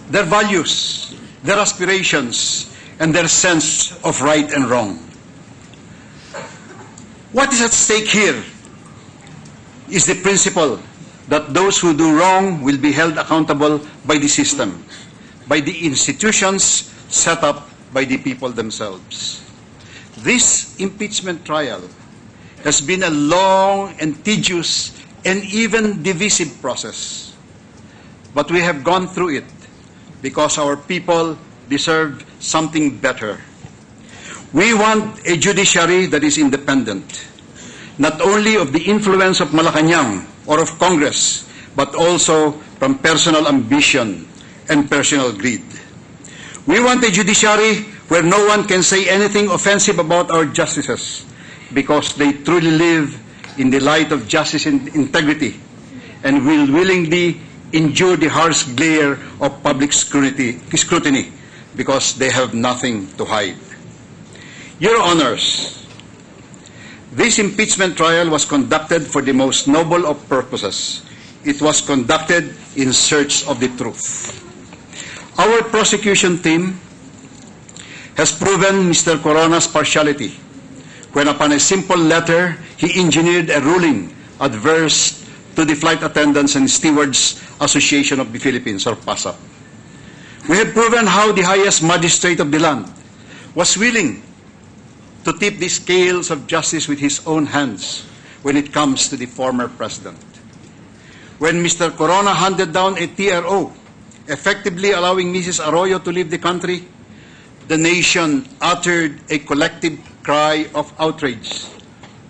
their values, their aspirations, and their sense of right and wrong. What is at stake here is the principle that those who do wrong will be held accountable by the system, by the institutions set up by the people themselves. This impeachment trial has been a long and tedious and even divisive process. But we have gone through it because our people deserve something better. We want a judiciary that is independent, not only of the influence of Malacanang or of Congress, but also from personal ambition and personal greed. We want a judiciary where no one can say anything offensive about our justices because they truly live in the light of justice and integrity and will willingly endure the harsh glare of public scrutiny because they have nothing to hide. Your Honors, this impeachment trial was conducted for the most noble of purposes. It was conducted in search of the truth. Our prosecution team has proven Mr. Corona's partiality when upon a simple letter he engineered a ruling adverse to the Flight Attendants and Stewards Association of the Philippines, or PASA. We have proven how the highest magistrate of the land was willing to tip the scales of justice with his own hands when it comes to the former president. When Mr. Corona handed down a TRO, effectively allowing Mrs. Arroyo to leave the country, the nation uttered a collective cry of outrage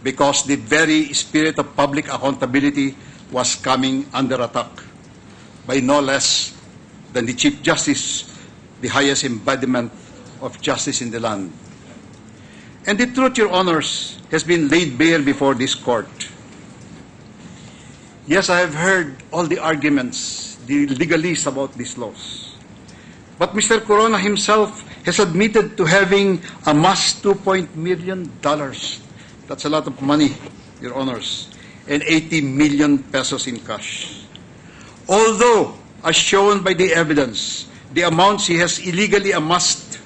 because the very spirit of public accountability was coming under attack by no less than the Chief Justice, the highest embodiment of justice in the land. And the truth, Your Honors, has been laid bare before this court. Yes, I have heard all the arguments, the legalese about these laws. But Mr. Corona himself has admitted to having amassed $2 million. That's a lot of money, Your Honors, and 80 million pesos in cash. Although, as shown by the evidence, the amounts he has illegally amassed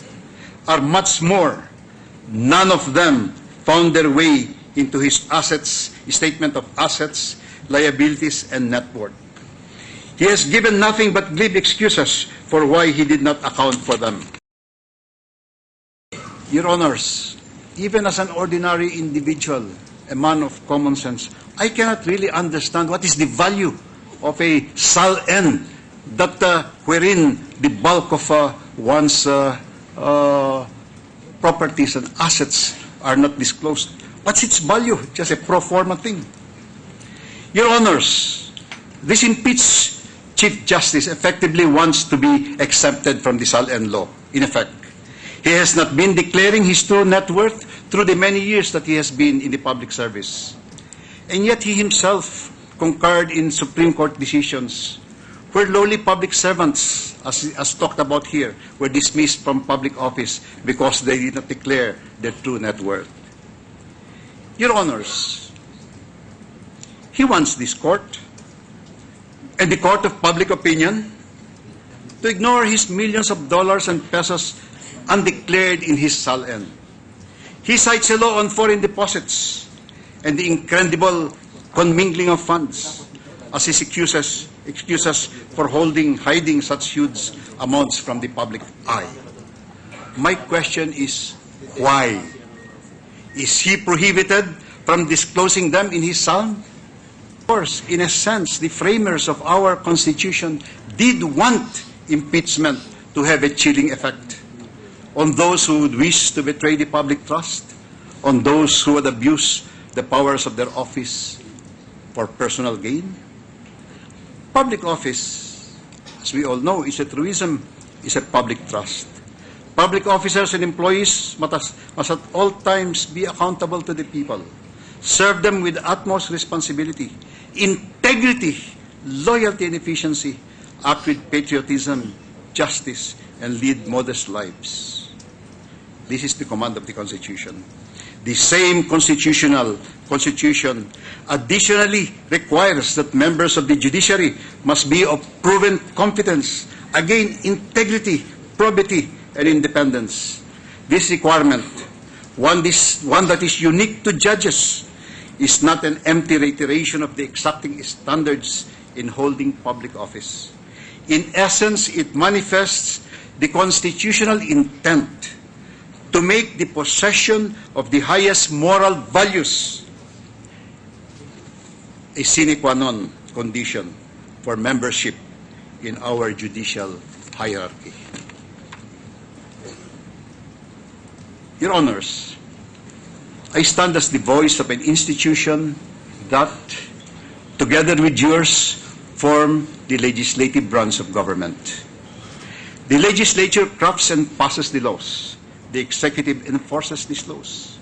are much more, none of them found their way into his assets, statement of assets, liabilities, and net worth. He has given nothing but glib excuses for why he did not account for them. Your Honors, even as an ordinary individual, a man of common sense, I cannot really understand what is the value of a SAL-N that wherein the bulk of one's properties and assets are not disclosed. What's its value? Just a pro forma thing. Your Honors, this impeached Chief Justice effectively wants to be exempted from the SAL-N law. In effect, he has not been declaring his true net worth through the many years that he has been in the public service. And yet he himself concurred in Supreme Court decisions where lowly public servants, as talked about here, were dismissed from public office because they did not declare their true net worth. Your Honors, he wants this court and the court of public opinion to ignore his millions of dollars and pesos undeclared in his SAL-N. He cites a law on foreign deposits and the incredible commingling of funds as his excuses for hiding such huge amounts from the public eye. My question is, why? Is he prohibited from disclosing them in his SAL? Of course, in a sense, the framers of our Constitution did want impeachment to have a chilling effect on those who would wish to betray the public trust, on those who would abuse the powers of their office for personal gain. Public office, as we all know, is a truism, is a public trust. Public officers and employees must at all times be accountable to the people, serve them with utmost responsibility, integrity, loyalty, and efficiency, act with patriotism, justice, and lead modest lives. This is the command of the Constitution. The same Constitution additionally requires that members of the judiciary must be of proven competence, Again, integrity, probity, and independence. This requirement, one that is unique to judges, is not an empty reiteration of the exacting standards in holding public office. In essence, it manifests the constitutional intent to make the possession of the highest moral values a sine qua non condition for membership in our judicial hierarchy. Your Honors, I stand as the voice of an institution that, together with yours, form the legislative branch of government. The legislature crafts and passes the laws. The executive enforces these laws.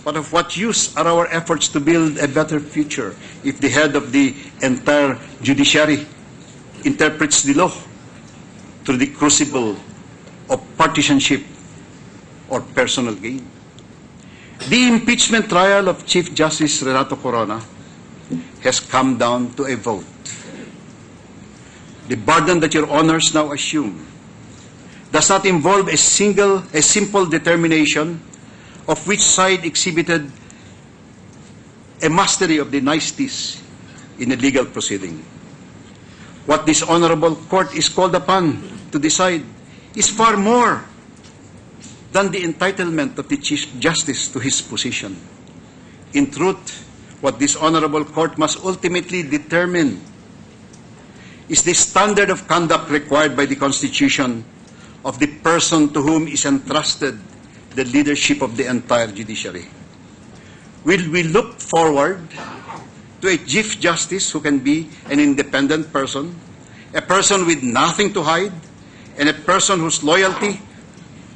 But of what use are our efforts to build a better future if the head of the entire judiciary interprets the law through the crucible of partisanship or personal gain? The impeachment trial of Chief Justice Renato Corona has come down to a vote. The burden that your honors now assume does not involve a simple determination of which side exhibited a mastery of the niceties in a legal proceeding. What this honorable court is called upon to decide is far more than the entitlement of the Chief Justice to his position. In truth, what this honorable court must ultimately determine is the standard of conduct required by the Constitution of the person to whom is entrusted the leadership of the entire judiciary. Will we look forward to a Chief Justice who can be an independent person, a person with nothing to hide, and a person whose loyalty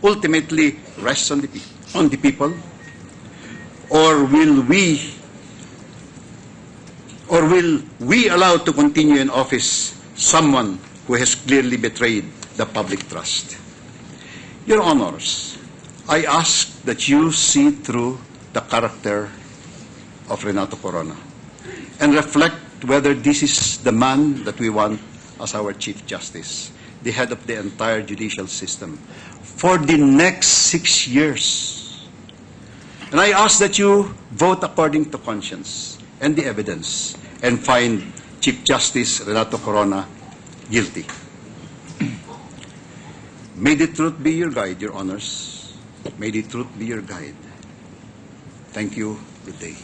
ultimately rests on the people? Or will we allow to continue in office someone who has clearly betrayed the public trust? Your Honors, I ask that you see through the character of Renato Corona and reflect whether this is the man that we want as our Chief Justice, the head of the entire judicial system, for the next 6 years. And I ask that you vote according to conscience and the evidence and find Chief Justice Renato Corona guilty. May the truth be your guide, Your Honors. May the truth be your guide. Thank you. Good day.